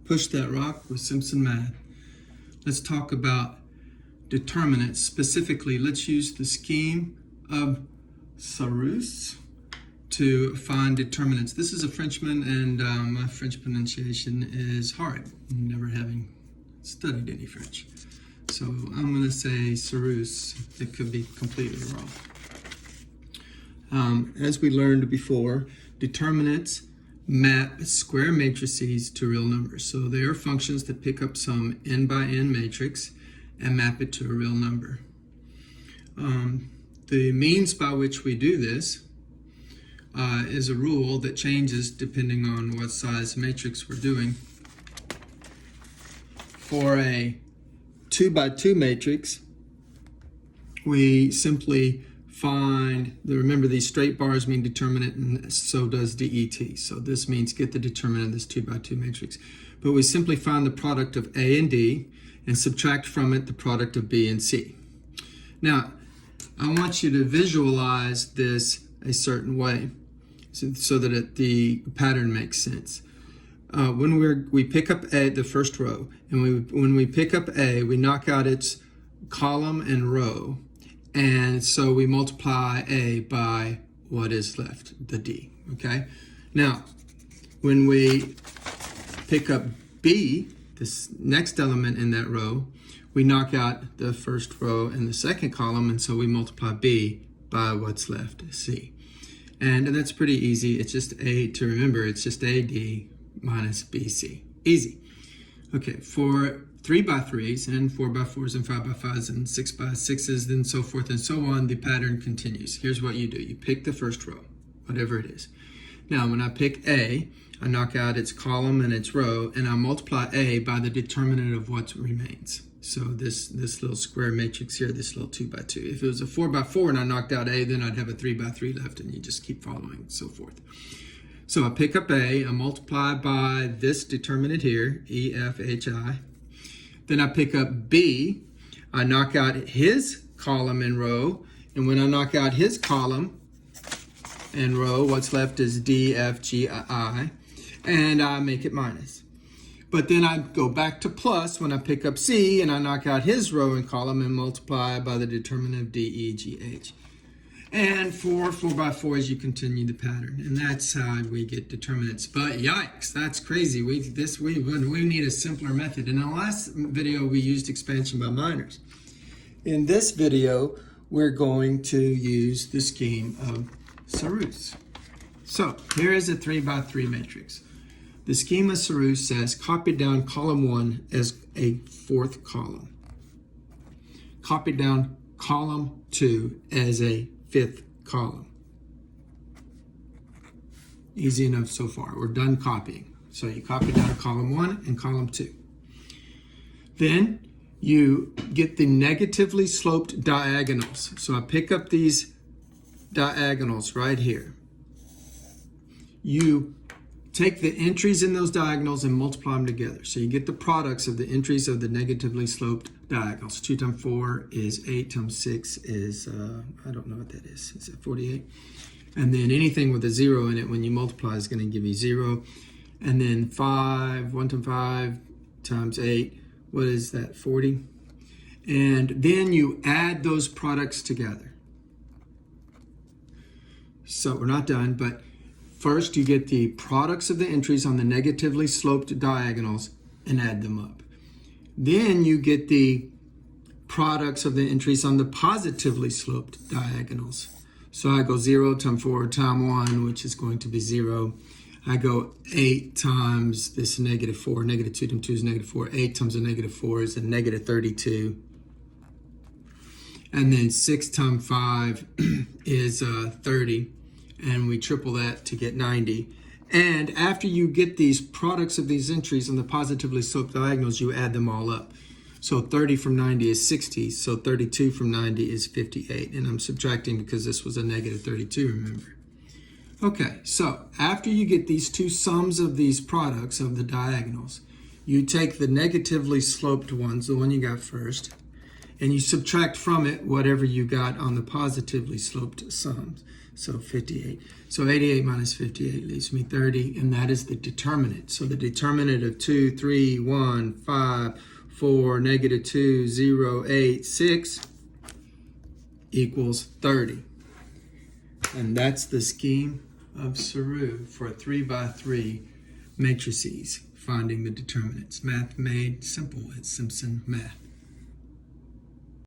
Push that rock with Simpson Math. Let's talk about determinants. Specifically, let's use the scheme of Sarrus to find determinants. This is a Frenchman, and my French pronunciation is hard, never having studied any French. So I'm going to say Sarrus. It could be completely wrong. As we learned before, determinants map square matrices to real numbers. So they are functions that pick up some n by n matrix and map it to a real number. The means by which we do this is a rule that changes depending on what size matrix we're doing. For a 2 by 2 matrix, we simply find, remember these straight bars mean determinant, and so does DET. So this means get the determinant of this 2 by 2 matrix. But we simply find the product of A and D and subtract from it the product of B and C. Now, I want you to visualize this a certain way so that the pattern makes sense. When we pick up A, the first row, and when we pick up A, we knock out its column and row, and so we multiply A by what is left, the D, okay? Now, when we pick up B, this next element in that row, we knock out the first row and the second column, and so we multiply B by what's left, C. And that's pretty easy. It's just A to remember. It's just AD minus BC. Easy. Okay, for 3 by 3s and 4 by 4s and 5 by 5s and 6 by 6s and so forth and so on, the pattern continues. Here's what you do. You pick the first row, whatever it is. Now, when I pick A, I knock out its column and its row, and I multiply A by the determinant of what remains. So this little square matrix here, this little 2 by 2. If it was a 4 by 4 and I knocked out A, then I'd have a 3 by 3 left, and you just keep following and so forth. So I pick up A, I multiply by this determinant here, E, F, H, I. Then I pick up B, I knock out his column and row, and when I knock out his column and row, what's left is D, F, G, I, and I make it minus. But then I go back to plus when I pick up C, and I knock out his row and column and multiply by the determinant of D, E, G, H. And for 4 by 4s, you continue the pattern, and that's how we get determinants. But yikes, that's crazy. We need a simpler method. In the last video, we used expansion by minors. In this video, we're going to use the scheme of Sarrus. So here is a 3 by 3 matrix. The scheme of Sarrus says copy down column 1 as a 4th column. Copy down column 2 as a 5th column. Easy enough so far. We're done copying. So you copy down column 1 and column 2. Then you get the negatively sloped diagonals. So I pick up these diagonals right here. You take the entries in those diagonals and multiply them together. So you get the products of the entries of the negatively sloped diagonals. 2 times 4 is 8 times 6 is, I don't know what that is. Is it 48? And then anything with a 0 in it, when you multiply, is going to give you 0. And then 1 times 5 times 8, what is that, 40? And then you add those products together. So we're not done, but first, you get the products of the entries on the negatively sloped diagonals and add them up. Then you get the products of the entries on the positively sloped diagonals. So I go 0 times 4 times 1, which is going to be 0. I go 8 times this negative 4. Negative 2 times 2 is negative 4. 8 times a negative 4 is a negative 32. And then 6 times 5 is 30. And we triple that to get 90. And after you get these products of these entries on the positively sloped diagonals, you add them all up. So 30 from 90 is 60, so 32 from 90 is 58. And I'm subtracting because this was a negative 32, remember. Okay, so after you get these two sums of these products of the diagonals, you take the negatively sloped ones, the one you got first, and you subtract from it whatever you got on the positively sloped sums. So 58. So 88 minus 58 leaves me 30, and that is the determinant. So the determinant of 2, 3, 1, 5, 4, negative 2, 0, 8, 6 equals 30. And that's the scheme of Sarrus for 3x3 matrices, finding the determinants. Math made simple at Simpson Math.